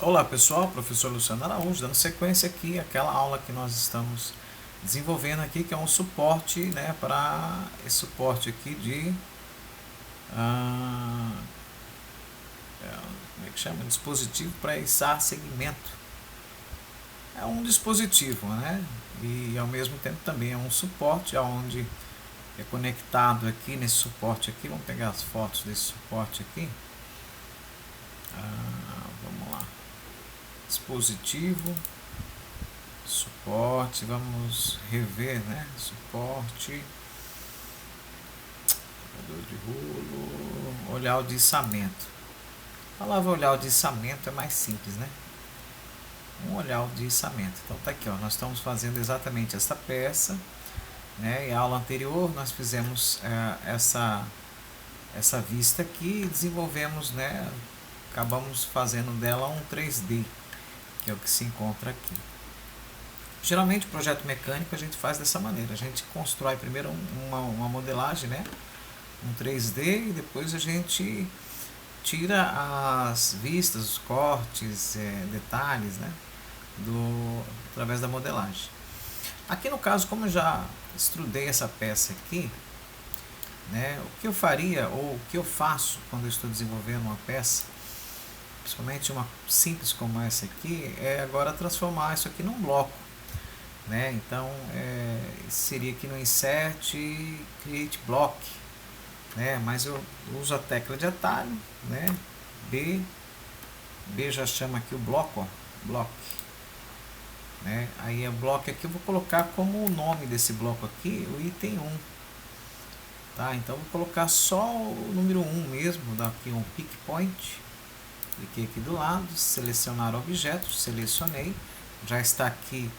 Olá pessoal, professor Luciano Araújo, dando sequência aqui àquela aula que nós estamos desenvolvendo aqui, que é um suporte, né, para esse suporte aqui de, ah, como é que chama? Dispositivo para içar segmento. É um dispositivo, né, e ao mesmo tempo também é um suporte onde é conectado aqui nesse suporte aqui. Vamos pegar as fotos desse suporte aqui. Vamos lá. Dispositivo, suporte, vamos rever, né? Suporte, de rolo, olhar o de içamento. A palavra olhar o de içamento é mais simples, né? Um olhar o de içamento. Então tá aqui, ó. Nós estamos fazendo exatamente essa peça, né? E a aula anterior nós fizemos essa vista aqui e desenvolvemos, né? Acabamos fazendo dela um 3D, que é o que se encontra aqui. Geralmente, o projeto mecânico a gente faz dessa maneira. A gente constrói primeiro uma modelagem, né? Um 3D, e depois a gente tira as vistas, os cortes, detalhes, né? Através da modelagem. Aqui no caso, como eu já estudei essa peça aqui, né? O que eu faria, ou o que eu faço quando eu estou desenvolvendo uma peça, principalmente uma simples como essa aqui, é agora transformar isso aqui num bloco, né? Então seria aqui no Insert, Create Block, né? Mas eu uso a tecla de atalho, né? B já chama aqui o bloco, ó, block, né? Aí é bloco aqui, eu vou colocar como o nome desse bloco aqui o item 1, tá? Então vou colocar só o número 1 mesmo, daqui um pick point. Cliquei aqui do lado, selecionar objeto, selecionei, já está aqui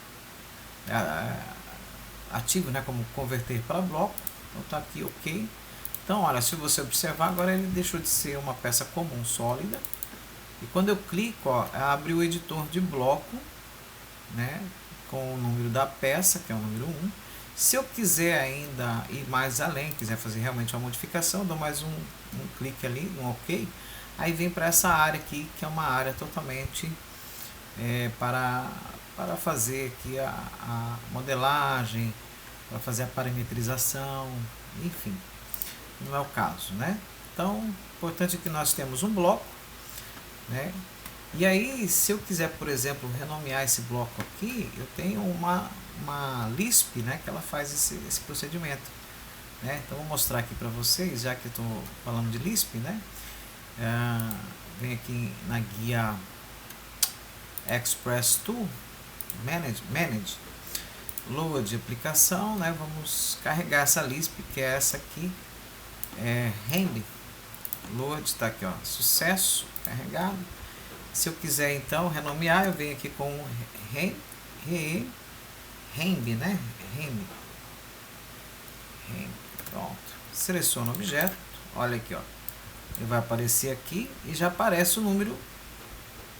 ativo, né, como converter para bloco, então está aqui ok. Então olha, se você observar, agora ele deixou de ser uma peça comum sólida, e quando eu clico, ó, abre o editor de bloco, né, com o número da peça, que é o número 1. Se eu quiser ainda ir mais além, quiser fazer realmente uma modificação, eu dou mais um clique ali, um ok. Aí vem para essa área aqui, que é uma área totalmente para fazer aqui a modelagem, para fazer a parametrização, enfim, não é o caso, né? Então, importante é que nós temos um bloco, né? E aí, se eu quiser, por exemplo, renomear esse bloco aqui, eu tenho uma Lisp, né, que ela faz esse procedimento, né? Então, vou mostrar aqui para vocês, já que eu estou falando de Lisp, né? Vem aqui na guia Express Tool, Manage, Load de aplicação, né? Vamos carregar essa Lisp, que é essa aqui, Rend, Load, está aqui, ó, sucesso, carregado. Se eu quiser então renomear, eu venho aqui com Rend, né? Rend, pronto, seleciono o objeto, olha aqui, ó. Ele vai aparecer aqui e já aparece o número,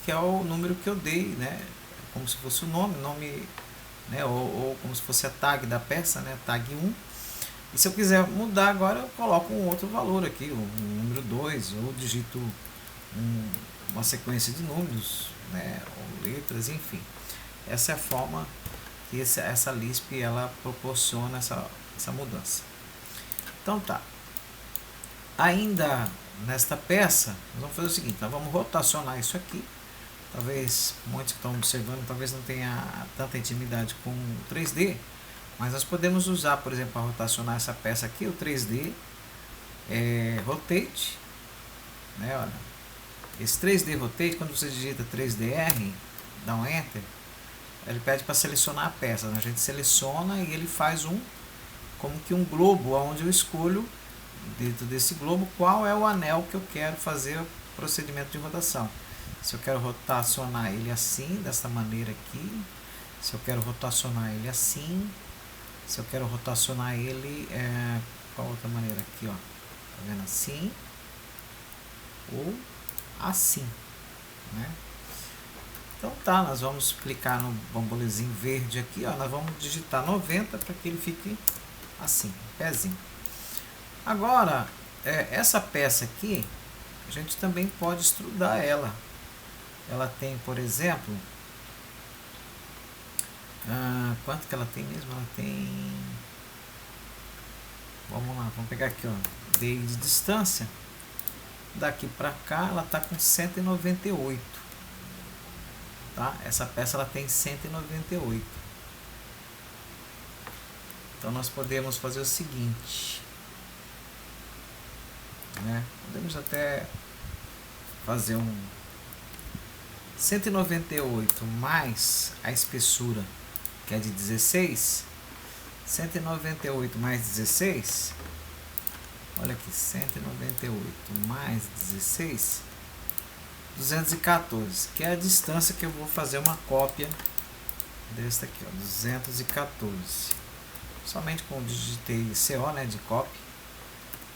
que é o número que eu dei, né? Como se fosse o nome, né? Ou como se fosse a tag da peça, né? Tag 1. E se eu quiser mudar agora, eu coloco um outro valor aqui, o número 2, ou digito uma sequência de números, né? Ou letras, enfim. Essa é a forma que essa Lisp ela proporciona essa mudança. Então tá. Ainda nesta peça, nós vamos fazer o seguinte, nós vamos rotacionar isso aqui. Talvez muitos que estão observando, talvez não tenha tanta intimidade com o 3D, mas nós podemos usar, por exemplo, para rotacionar essa peça aqui, o 3D Rotate, né? Olha, esse 3D Rotate, quando você digita 3DR, dá um Enter, ele pede para selecionar a peça, né? A gente seleciona e ele faz como que um globo, onde eu escolho dentro desse globo qual é o anel que eu quero fazer o procedimento de rotação. Se eu quero rotacionar ele assim, dessa maneira aqui, se eu quero rotacionar ele assim, se eu quero rotacionar ele qual outra maneira aqui, ó, tá vendo, assim ou assim, né? Então tá, nós vamos clicar no bambolezinho verde aqui, ó, nós vamos digitar 90 para que ele fique assim, pezinho. Agora, essa peça aqui, a gente também pode extrudar ela, ela tem, por exemplo, quanto que ela tem mesmo? Ela tem, vamos lá, vamos pegar aqui, ó, d de distância, daqui para cá ela está com 198, tá? Essa peça ela tem 198. Então nós podemos fazer o seguinte, né? Podemos até fazer um 198 mais a espessura, que é de 16, 198 mais 16, olha aqui, 198 mais 16, 214, que é a distância que eu vou fazer uma cópia desta aqui, ó, 214. Somente com digitei CO, né, de copy.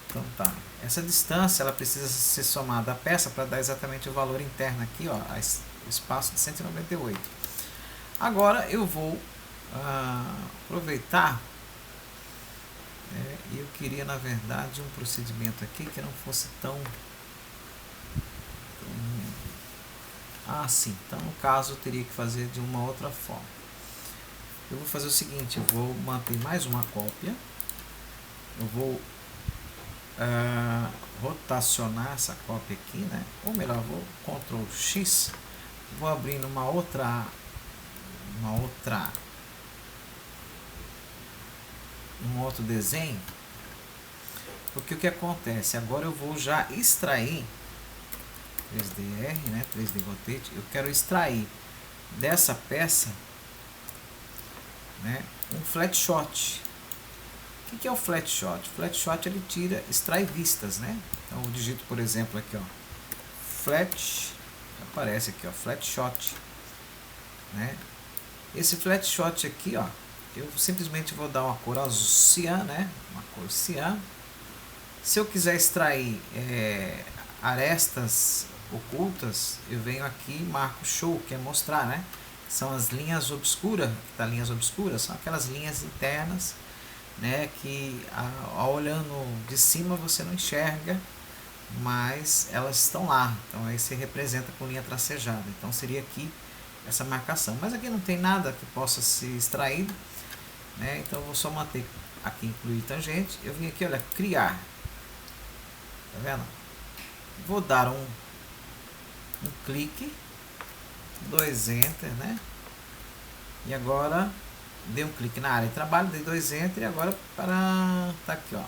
Então tá, essa distância ela precisa ser somada à peça para dar exatamente o valor interno aqui, ó, o espaço de 198. Agora eu vou aproveitar, eu queria na verdade um procedimento aqui que não fosse tão assim, então no caso eu teria que fazer de uma outra forma. Eu vou fazer o seguinte, eu vou manter mais uma cópia, eu vou rotacionar essa cópia aqui, né? Ou melhor, vou Ctrl X, vou abrir um outro desenho, porque o que acontece? Agora eu vou já extrair 3DR, né? 3D Rotate, eu quero extrair dessa peça, né, um flat shot. O que é o flat shot? O flat shot ele extrai vistas, né? Então eu digito, por exemplo, aqui, ó, flat, aparece aqui, ó, flat shot, né? Esse flat shot aqui, ó, eu simplesmente vou dar uma cor azul cian, né? Uma cor cian. Se eu quiser extrair arestas ocultas, eu venho aqui e marco show, que é mostrar, né? São as linhas obscuras, tá? Linhas obscuras são aquelas linhas internas, né, que olhando de cima você não enxerga, mas elas estão lá, então aí você representa com linha tracejada, então seria aqui essa marcação, mas aqui não tem nada que possa ser extraído, né, então eu vou só manter aqui incluir tangente, eu vim aqui, olha, criar, tá vendo? Vou dar um clique, 2 enter, né, e agora dei um clique na área de trabalho, dei 2 enter e agora tá aqui, ó.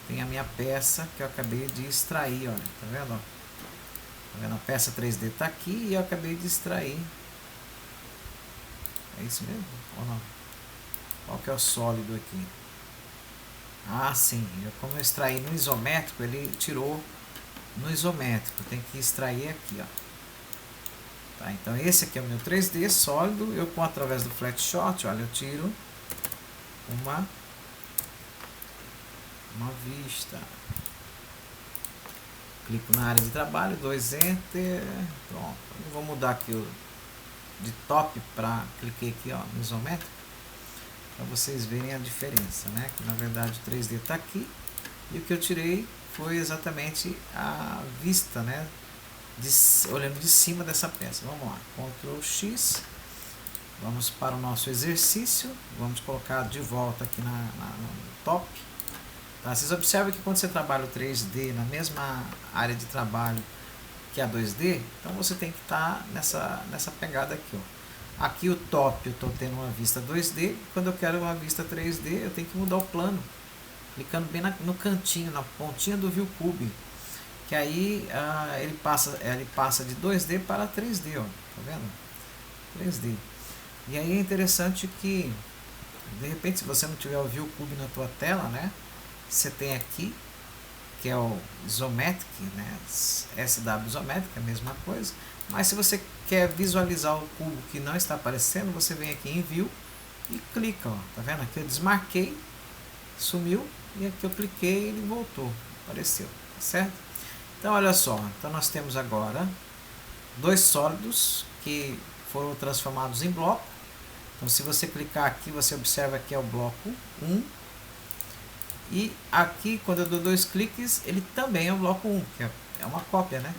Tem a minha peça que eu acabei de extrair, olha, tá vendo? Tá vendo? A peça 3D tá aqui e eu acabei de extrair. É isso mesmo? Ou não? Qual que é o sólido aqui? Ah, sim. Como eu extraí no isométrico, ele tirou no isométrico. Tem que extrair aqui, ó. Tá, então esse aqui é o meu 3D sólido, eu através do flat shot, olha, eu tiro uma vista, clico na área de trabalho, 2 enter, pronto. Eu vou mudar aqui de top para, cliquei aqui, ó, no isométrico, para vocês verem a diferença, né, que na verdade o 3D está aqui, e o que eu tirei foi exatamente a vista, né, olhando de cima dessa peça. Vamos lá, Ctrl X, vamos para o nosso exercício, vamos colocar de volta aqui no top. Tá? Vocês observam que quando você trabalha o 3D na mesma área de trabalho que a 2D, então você tem que estar nessa pegada aqui, ó. Aqui o top eu estou tendo uma vista 2D, quando eu quero uma vista 3D eu tenho que mudar o plano, clicando bem no cantinho, na pontinha do ViewCube, que aí ele passa de 2D para 3D, ó, tá vendo? 3D. E aí é interessante que, de repente, se você não tiver o ViewCube na tua tela, né, você tem aqui, que é o Isometric, né, SW Isometric, a mesma coisa, mas se você quer visualizar o cubo que não está aparecendo, você vem aqui em View e clica, ó, tá vendo? Aqui eu desmarquei, sumiu, e aqui eu cliquei e ele voltou, apareceu, tá certo? Então olha só, então nós temos agora 2 sólidos que foram transformados em bloco. Então se você clicar aqui, você observa que é o bloco 1, e aqui quando eu dou 2 cliques, ele também é o bloco 1, que é uma cópia, né?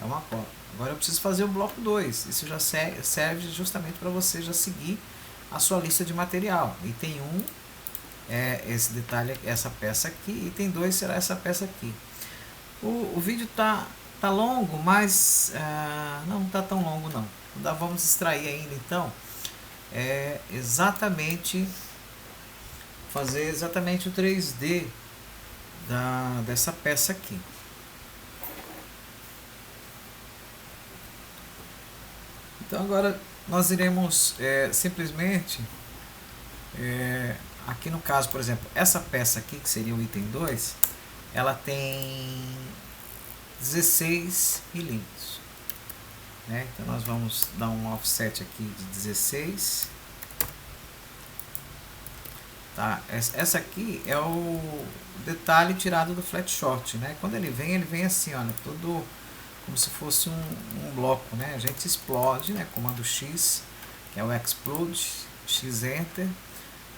É uma cópia. Agora eu preciso fazer o bloco 2. Isso já serve justamente para você já seguir a sua lista de material. Item 1 é esse detalhe, essa peça aqui. Item 2 será essa peça aqui. O vídeo tá longo, mas não tá tão longo não. Vamos extrair ainda então fazer exatamente o 3D dessa peça aqui. Então agora nós iremos simplesmente aqui no caso, por exemplo, essa peça aqui que seria o item 2, ela tem 16 milímetros, né? Então nós vamos dar um offset aqui de 16, tá? Essa aqui é o detalhe tirado do flat shot, né? Quando ele vem assim, olha, todo como se fosse um bloco, né? A gente explode, né? Comando X, que é o explode, X enter,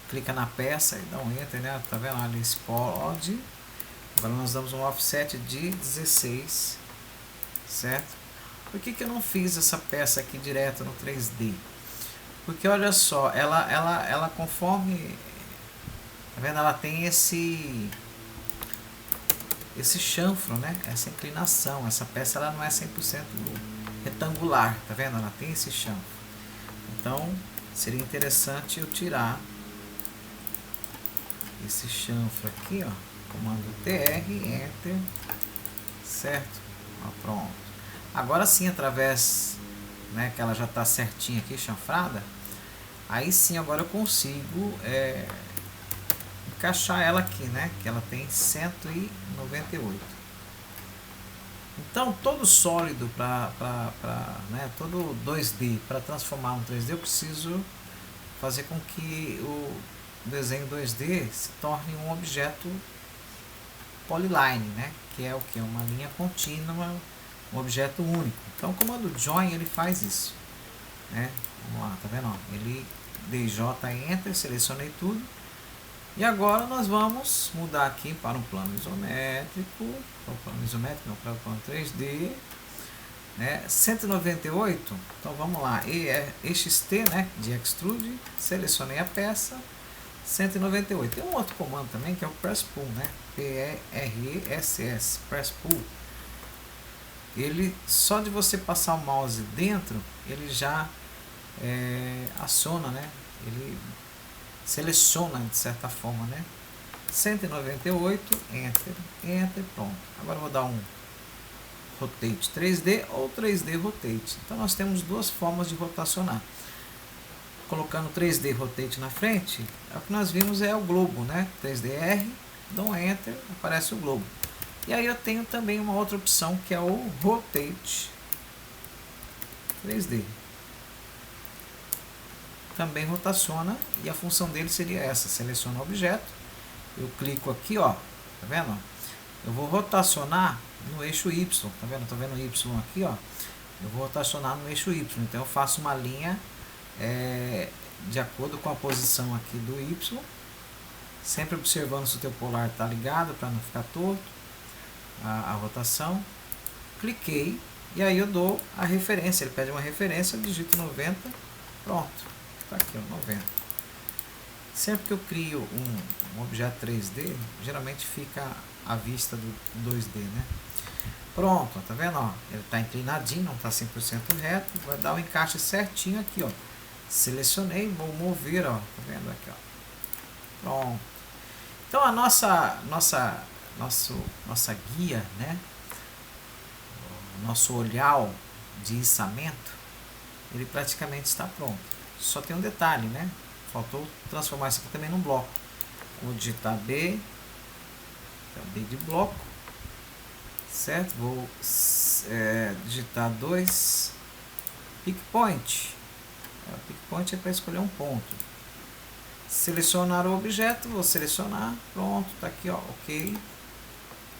clica na peça e dá um enter, né? Tá vendo? Ele explode. Agora nós damos um offset de 16, certo? Por que eu não fiz essa peça aqui direto no 3D? Porque olha só, ela conforme, tá vendo? Ela tem esse chanfro, né? Essa inclinação. Essa peça ela não é 100% retangular, tá vendo? Ela tem esse chanfro. Então seria interessante eu tirar esse chanfro aqui, ó. Comando TR, Enter, certo? Ó, pronto. Agora sim, através, né, que ela já está certinha aqui, chanfrada, aí sim agora eu consigo encaixar ela aqui, né? Que ela tem 198. Então todo sólido né, todo 2D para transformar um 3D, eu preciso fazer com que o desenho 2D se torne um objeto polyline, né? Que é o que? Uma linha contínua, um objeto único. Então o comando Join ele faz isso, né? Vamos lá, tá vendo? Ó, ele DJ Enter, selecionei tudo. E agora nós vamos mudar aqui para um plano isométrico, para o plano 3D, né? 198, então vamos lá, EXT, né? De Extrude, selecionei a peça, 198. Tem um outro comando também que é o Press Pull, né? PRESS, Press Pull. Ele, só de você passar o mouse dentro, ele já aciona, né? Ele seleciona de certa forma, né? 198, Enter, pronto. Agora eu vou dar um Rotate 3D ou 3D Rotate. Então nós temos duas formas de rotacionar. Colocando 3D Rotate na frente, o que nós vimos é o globo, né? 3DR, dou um Enter, aparece o globo. E aí eu tenho também uma outra opção que é o Rotate 3D. Também rotaciona e a função dele seria essa: seleciona o objeto, eu clico aqui, ó, tá vendo? Eu vou rotacionar no eixo Y, tá vendo? Tô vendo o Y aqui, ó. Eu vou rotacionar no eixo Y, então eu faço uma linha de acordo com a posição aqui do Y, sempre observando se o teu polar tá ligado para não ficar torto a rotação. Cliquei e aí eu dou a referência, ele pede uma referência, eu digito 90, pronto. Tá aqui, ó, 90. Sempre que eu crio um objeto 3D, geralmente fica à vista do 2D, né? Pronto, tá vendo? Ó, ele está inclinadinho, não está 100% reto, vai dar o encaixe certinho aqui, ó. Selecionei, vou mover, ó, tá vendo aqui, ó. Pronto. Então a nossa guia, né? O nosso olhar de içamento, ele praticamente está pronto. Só tem um detalhe, né? Faltou transformar isso aqui também num bloco. Vou digitar B, B de bloco, certo? Vou digitar 2 pick point. O pick point é para escolher um ponto. Selecionar o objeto, vou selecionar, pronto, tá aqui, ó, ok.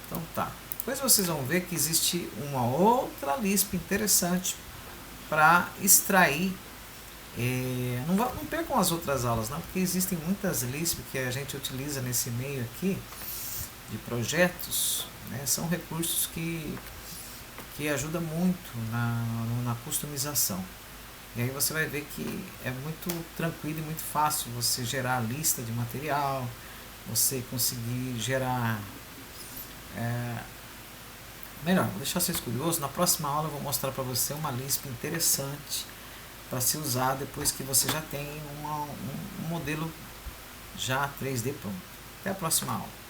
Então tá. Depois vocês vão ver que existe uma outra Lisp interessante para extrair. Não percam as outras aulas, não, porque existem muitas Lisp que a gente utiliza nesse meio aqui de projetos, né? São recursos que que ajuda muito na customização. E aí você vai ver que é muito tranquilo e muito fácil você gerar a lista de material, você conseguir gerar... Melhor, vou deixar vocês curiosos. Na próxima aula eu vou mostrar para você uma Lisp interessante para se usar depois que você já tem um modelo já 3D pronto. Até a próxima aula.